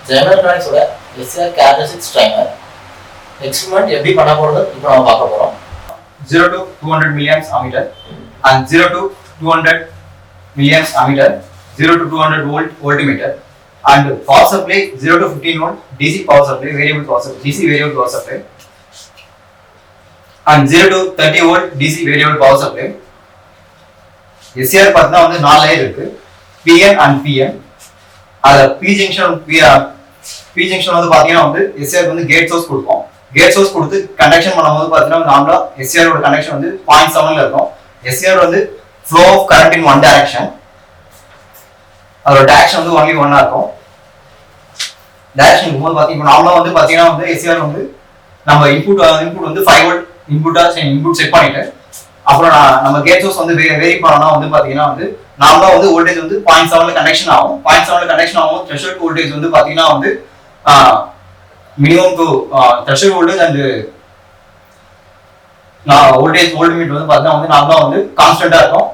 JAYAM Electronics ஓட SCR Characteristics Trainer experiment எப்படி பண்ண போறது இப்போ நாம பார்க்க போறோம். 0 to 200 milliamps ammeter and 0 to 200 milliamps ammeter, 0 to 200 volt voltmeter and power supply 0 to 15 volt DC power supply, variable power supply, DC variable power supply and 0 to 30 volt DC variable power supply. SCR பார்த்தா வந்து 4 layer இருக்கு, PN and PM. அத P junction வந்து பாத்தீங்கன்னா வந்து SCR வந்து gate source கொடுப்போம். Gate source கொடுத்து கண்டக்ஷன் பண்ணும்போது பாத்தீங்கன்னா நார்மலா SCR ஓட கனெக்ஷன் வந்து 0.7ல இருக்கும். SCR வந்து flow of current in one direction. அதோட டைரக்ஷன் வந்து only ஒண்ணா இருக்கும். டைரக்ஷன் இருக்கும்போது பாத்தீங்கன்னா நார்மலா வந்து பாத்தீங்கன்னா வந்து SCR வந்து நம்ம இன்புட் வந்து 5 வோல்ட் இன்புட் செட் பண்ணிட்டு அப்புறம் நம்ம கேட் சோர்ஸ் வந்து வேரி பண்ணனா வந்து பாத்தீங்கன்னா வந்து நார்மலா வந்து வோல்டேஜ் வந்து 0.7ல கனெக்ஷன் ஆகும். 0.7ல கனெக்ஷன் ஆகும். த்ரெஷோல்ட் வோல்டேஜ் வந்து பாத்தீங்கன்னா வந்து minimum to threshold voltage and voltmeter வந்து பாத்தீங்கன்னா வந்து நார்மலா வந்து கான்ஸ்டன்ட்டா இருக்கும்.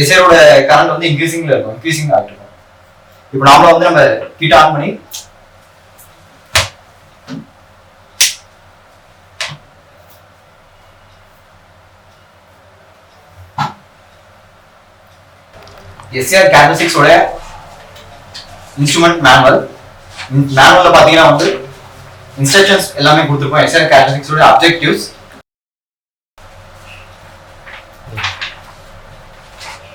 SCR ஓட கரண்ட் வந்து இன்க்ரீசிங்ல இருக்கும், இன்க்ரீசிங் ஆகிட்டு இருக்கும். இப்போ நார்மலா வந்து நம்ம ஹீட் ஆன் பண்ணி SCR Characteristics ஓட இன்ஸ்ட்ருமெண்ட் மேனுவல்ல பாத்தீங்கன்னா வந்து இன்ஸ்ட்ரக்ஷன்ஸ் எல்லாமே கொடுத்திருப்போம். SCR Characteristics ஓட அப்ஜெக்டிவ்ஸ்,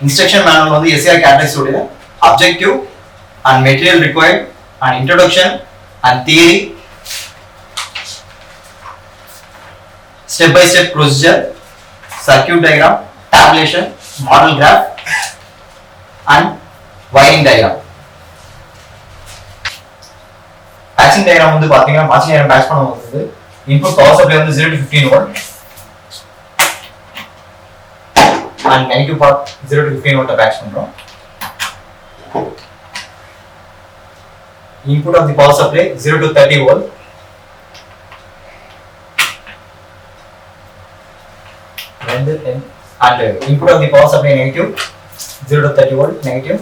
இன்ஸ்ட்ரக்ஷன் மேனுவல் வந்து SCR Characteristics ஓட objective and material required and introduction and theory, step by step procedure, circuit diagram, tabulation, model graph and wiring diagram. Patching diagram வந்து பாத்தீங்கன்னா patching diagram patch பண்ணும்போது input power supply வந்து 0 to 15 volt and negative part 0 to 15 volt patch பண்றோம். Input of the power supply 0 to 30 volt and input of the power supply negative 0 to 30 volt negative.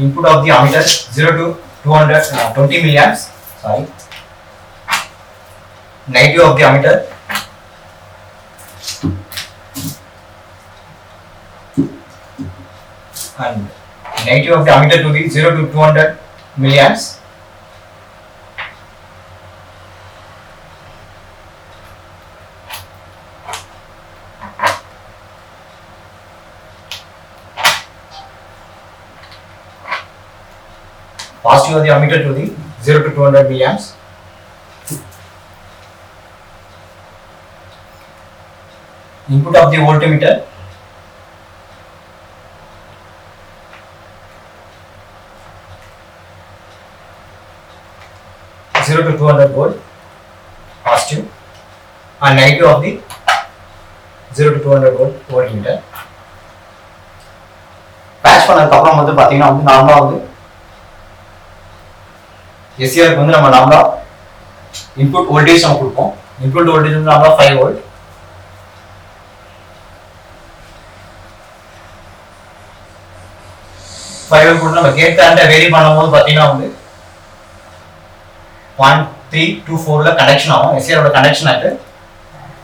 Input of the ammeter 0 to 220 milliamps. Sorry. Negative of the ammeter. And negative of the ammeter to be 0 to 200 milliamps. Positive of the ammeter to the 0 to 200 milliamps. Input of the voltmeter 0 to 200 volt positive and negative of the 0 to 200 volt voltmeter. Patch பண்ணதுக்கு அப்புறம் வந்து பாத்தீங்கன்னா வந்து நார்மலா வந்து SCR வந்து நம்ம நார்மலா இன்புட் வோல்டேஜ் நம்ம கொடுப்போம். இன்புட் வோல்டேஜ் வந்து நார்மலா 5 வோல்ட். 5 வோல்ட் கொடுத்து நம்ம கேட் கரண்ட்டை வேரி பண்ணும்போது பாத்தீங்கன்னா வந்து 0.324ல கனெக்ஷன் ஆகும். SCR ஓட கனெக்ஷன் ஆயிட்டு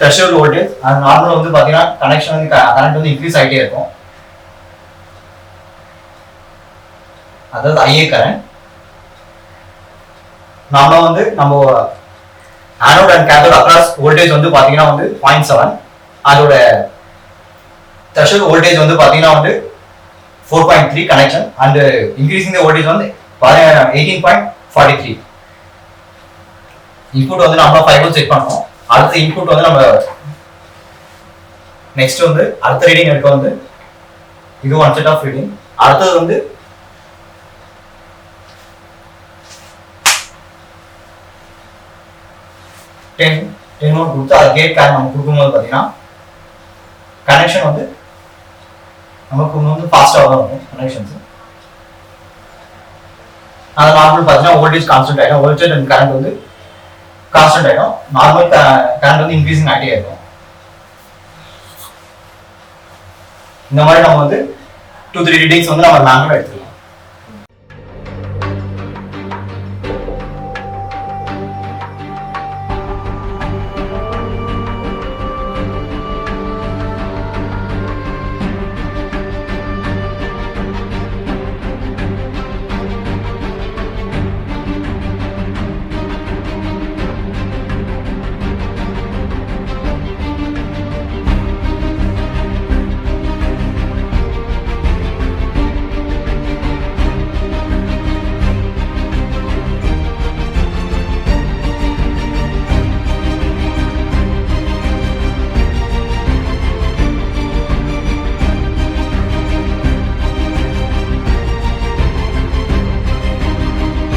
த்ரெஷோல்ட் வோல்டேஜ் அது நார்மலா வந்து பாத்தீங்கன்னா கனெக்ஷன் வந்து கரண்ட் வந்து இன்க்ரீஸ் ஆயிட்டே இருக்கும். அதாவது IA கரண்ட் நாம வந்து நம்ம anode and cathode across voltage வந்து பாத்தீங்கன்னா வந்து 0.7, அதோட த்ரெஷோல்ட் வோல்டேஜ் வந்து பாத்தீங்கன்னா வந்து 4.3 connection and increasing the voltage வந்து 18.43. இன்புட் வந்து நம்ம 5 வோல்ட் செட் பண்ணோம். அடுத்த இன்புட் வந்து நம்ம நெக்ஸ்ட் வந்து அடுத்த ரீடிங் எடுக்க வந்து இது ஒன் செட் ஆஃப் ரீடிங். அடுத்தது வந்து 10 வோல்ட் கொடுத்து அது கேட் கரண்ட் நம்ம கொடுக்கும்போது பாத்தீங்கன்னா கனெக்ஷன் வந்து நமக்கு வந்து ஃபாஸ்டா வரும் கனெக்ஷன்ஸ். அது நார்மல் பாத்தீங்கன்னா வோல்டேஜ் கான்ஸ்டன்ட் ஆயிடும், வோல்டேஜ் அண்ட் கரண்ட் வந்து கான்ஸ்டன்ட் ஆயிடும். நார்மல் கரண்ட் வந்து இன்க்ரீசிங் ஆகிட்டே இருக்கும். இந்த மாதிரி நம்ம வந்து 2-3 ரீடிங்ஸ் வந்து நம்ம மேனுவல் எடுத்துக்கலாம்